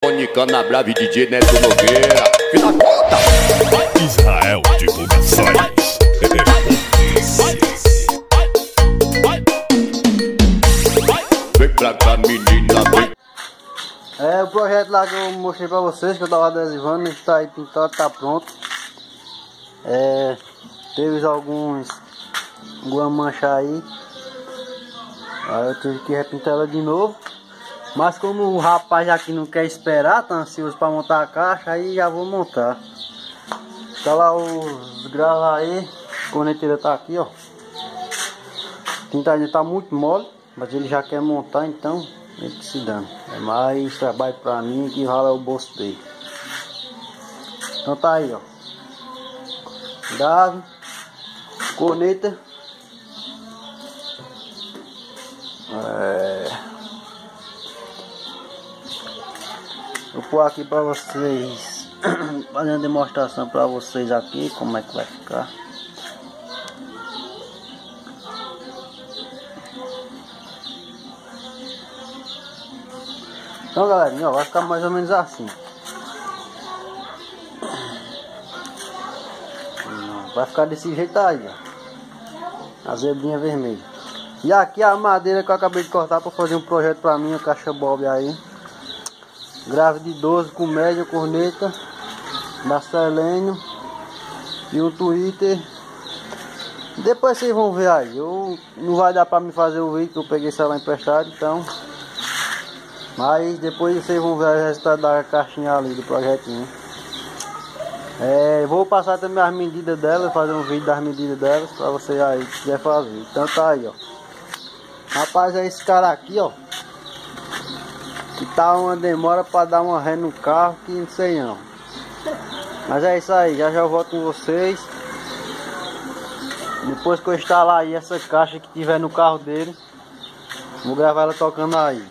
Mônica na Brave, DJ Neto Nogueira. Filha da puta! Israel Divulgações. Vem pra cá, menina, vem. O projeto lá que eu mostrei pra vocês, que eu tava adesivando, ele tá aí pintado, tá pronto. Teve alguma mancha aí eu tive que repintar ela de novo. Mas como o rapaz aqui não quer esperar, tá ansioso pra montar a caixa, aí já vou montar. Tá lá os graves aí, a corneteira tá aqui, ó. A tinta ainda tá muito mole, mas ele já quer montar, então ele que se dane. É mais trabalho pra mim que rala o bolso dele. Então tá aí, ó. Grave, corneta. Vou pôr aqui pra vocês, fazendo uma demonstração pra vocês aqui, como é que vai ficar. Então galerinha, ó, vai ficar mais ou menos assim. Vai ficar desse jeito aí, ó. A zebrinha vermelha. E aqui a madeira que eu acabei de cortar para fazer um projeto para mim, a caixa Bob aí. Grave de 12 com média, corneta, da selênio e um Twitter. Depois vocês vão ver aí. Não vai dar para me fazer o vídeo que eu peguei essa lá emprestado, então. Mas depois vocês vão ver o resultado da caixinha ali do projetinho. Vou passar também as medidas dela, fazer um vídeo das medidas delas para vocês aí que quiser fazer. Então tá aí, ó. Rapaz, é esse cara aqui, ó, que tá uma demora para dar uma ré no carro, que não sei não. Mas é isso aí, já eu volto com vocês. Depois que eu instalar aí essa caixa que tiver no carro dele, vou gravar ela tocando aí.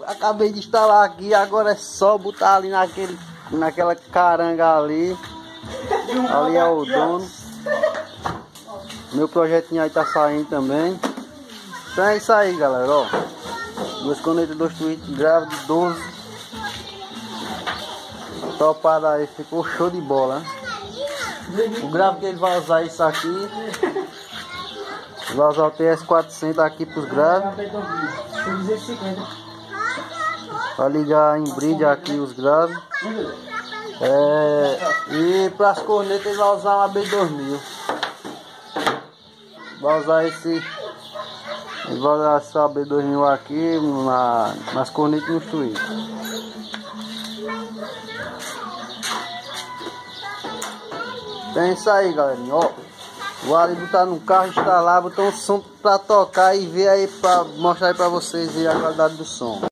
Acabei de instalar aqui, agora é só botar ali naquela caranga ali. Ali é o dono. Meu projetinho aí tá saindo também. Então é isso aí, galera, ó. Duas cornetas, 2 tweets, grave de 12. Topado aí, ficou show de bola, né? O grave que ele vai usar é isso aqui. Vai usar o TS400 aqui pros graves. Vai ligar em brinde aqui os graves. E para as cornetas ele vai usar uma B2000. Vai usar esse. Ele vai usar essa B2000 aqui nas cornetas e nos tweets. Então é isso aí, galerinha. Ó, o Ali botar no carro, instalar, botar um som pra tocar e ver aí, pra mostrar aí pra vocês aí a qualidade do som.